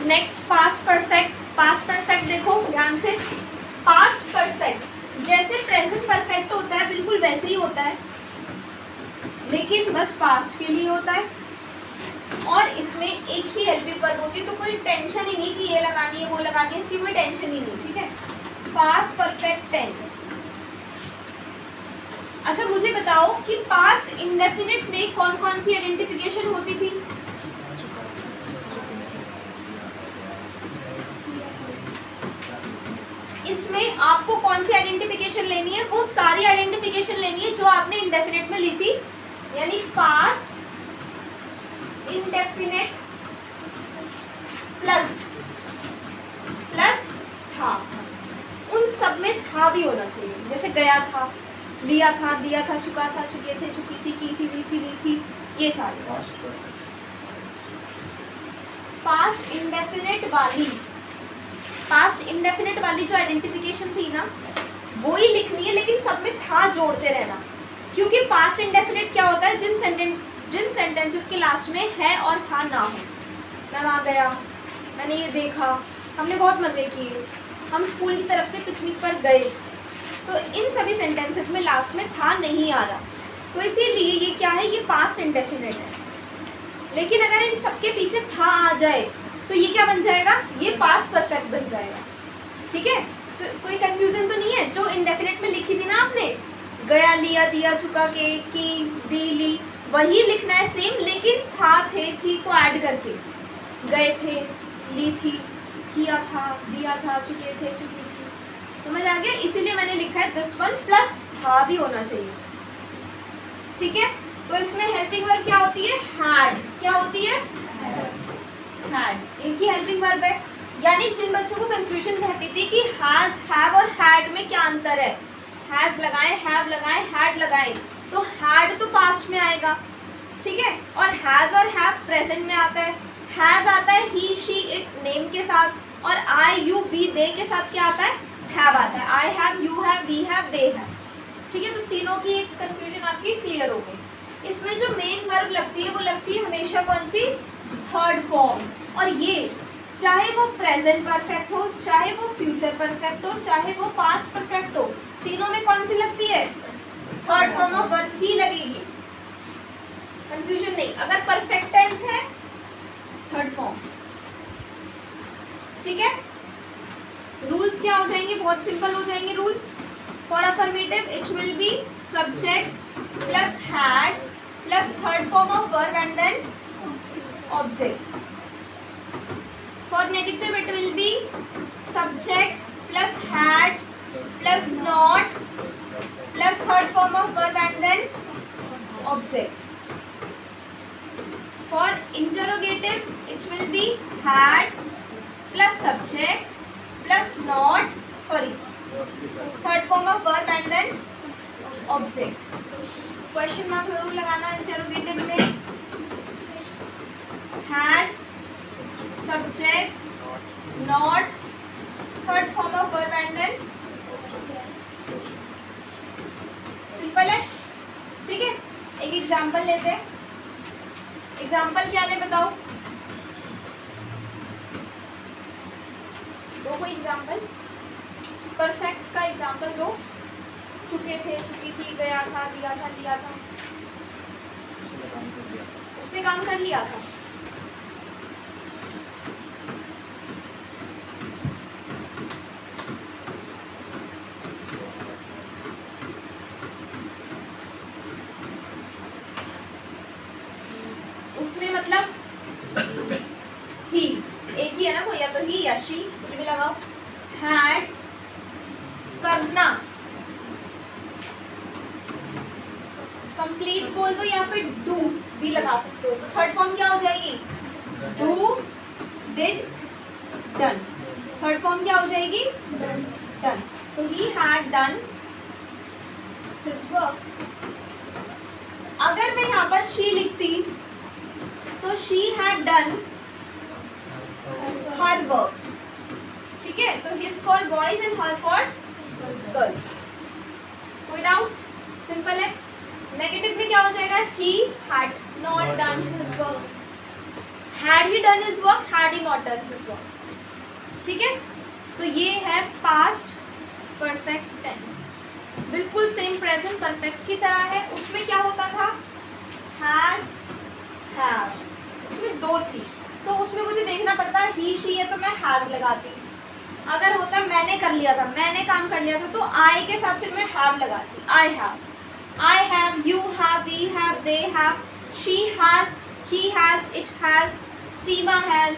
Next past perfect. Past perfect देखो ध्यान से, पास्ट परफेक्ट जैसे प्रेजेंट परफेक्ट होता है बिल्कुल वैसे ही होता है, लेकिन बस पास्ट के लिए होता है और इसमें एक ही हेल्पिंग वर्ब होती है, तो कोई टेंशन ही नहीं कि ये लगानी है वो लगानी है, इसकी कोई टेंशन ही नहीं, ठीक है। Past perfect tense. अच्छा मुझे बताओ कि पास्ट इंडेफिनिट में कौन कौन सी आइडेंटिफिकेशन होती थी? इसमें आपको कौन सी आइडेंटिफिकेशन लेनी है? वो सारी आइडेंटिफिकेशन लेनी है जो आपने इंडेफिनिट में ली थी, यानी पास्ट इंडेफिनिट प्लस था, उन सब में था भी होना चाहिए, जैसे गया था, लिया था, दिया था, चुका था, चुके थे, चुकी थी, की थी, ली थी, ली थी, ये सारे। पास्ट इंडेफिनिट वाली जो आइडेंटिफिकेशन थी ना वो ही लिखनी है, लेकिन सब में था जोड़ते रहना, क्योंकि पास्ट इंडेफिनिट क्या होता है, जिन सेंटेंसेस के लास्ट में है और था ना हो। मैं वहाँ गया, मैंने ये देखा, हमने बहुत मज़े किए, हम स्कूल की तरफ से पिकनिक पर गए, तो इन सभी सेंटेंसेस में लास्ट में था नहीं आ रहा, तो इसीलिए ये क्या है, ये पास्ट इंडेफिनिट है। लेकिन अगर इन सबके पीछे था आ जाए तो ये क्या बन जाएगा, ये पास्ट परफेक्ट बन जाएगा, ठीक है। तो कोई कंफ्यूजन तो नहीं है? जो इंडेफिनिट में लिखी थी ना आपने, गया, लिया, दिया, चुका के, की, दी, ली, वही लिखना है सेम, लेकिन था, थे, थी को ऐड करके, गए थे, ली थी, किया था, दिया था, चुके थे, चुकी थी, समझ आ गया? इसीलिए मैंने लिखा है दिस वन प्लस था भी होना चाहिए, ठीक है। तो इसमें हेल्पिंग वर्ब क्या होती है, हैड। क्या होती है, हैड। एक ही हेल्पिंग वर्ब है, यानी जिन बच्चों को कंफ्यूजन रहती थी कि हैज, हैव और हैड में क्या अंतर है, हैज लगाएं, हैव लगाएं, हैड लगाएं, तो हैड तो पास्ट में आएगा, ठीक है, और हैज और हैव प्रेजेंट में आता है। हैज आता है ही, शी, इट नेम के साथ, और आई, यू, वी, दे के साथ क्या आता है, हैव आता है। I have, you have, we have, they have, ठीक है। तो तीनों की एक कंफ्यूजन आपकी क्लियर हो गई। इसमें जो मेन वर्ब लगती है वो लगती है हमेशा कौन सी, थर्ड फॉर्म, और ये चाहे वो प्रेजेंट परफेक्ट हो, चाहे वो फ्यूचर परफेक्ट हो, चाहे वो पास्ट परफेक्ट हो, तीनों में कौन सी लगती है, थर्ड फॉर्म ऑफ वर्ब ही लगेगी, कंफ्यूजन नहीं। अगर परफेक्ट टेंस है थर्ड फॉर्म, ठीक है। रूल्स क्या हो जाएंगे, बहुत सिंपल हो जाएंगे rule. For affirmative it will be subject plus had plus third form of verb and then object. For negative it will be subject plus had plus not plus third form of verb and then object. For interrogative, it will be had plus subject plus not, sorry, third form of verb and then object. Question mark जरूर लगाना interrogative में. Had, subject, not, third form of verb and then simple है, ठीक है. एक example लेते हैं. Example क्या ले बताओ, दो कोई एग्जाम्पल, परफेक्ट का एग्जाम्पल दो. चुके थे, चुकी थी, गया था, दिया था, लिया था. उसने काम कर लिया था. उसमें मतलब ही, एक ही है ना, कोई या तो ही या शी, कुछ भी लगाओ. हैड करना, कंप्लीट बोल दो या फिर डू भी लगा सकते हो. तो थर्ड फॉर्म क्या हो जाएगी, do, did, done. Third form क्या हो जाएगी, done. So he had done his work. अगर मैं यहाँ पर शी लिखती तो she had done her work, ठीक है. तो his for boys and her for girls. कोई डाउट, सिंपल है. नेगेटिव में क्या हो जाएगा, he had not done his work. Had he done his work, had he not done his work. ठीक है, तो ये है पास्ट परफेक्ट टेंस, बिल्कुल सेम प्रेजेंट परफेक्ट की तरह है। उसमें क्या होता था, हैज, हैव, उसमें दो थी, तो उसमें मुझे देखना पड़ता है ही शी है तो मैं हैज लगाती। अगर होता मैंने कर लिया था, मैंने काम कर लिया था, तो आई के साथ फिर मैं हैव लगाती। I have, you have, we have, they have, she has, he has, it has, Seema has,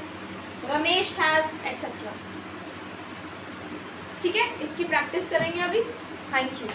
Ramesh has, etcetera. ठीक है, इसकी प्रैक्टिस करेंगे अभी। Thank you.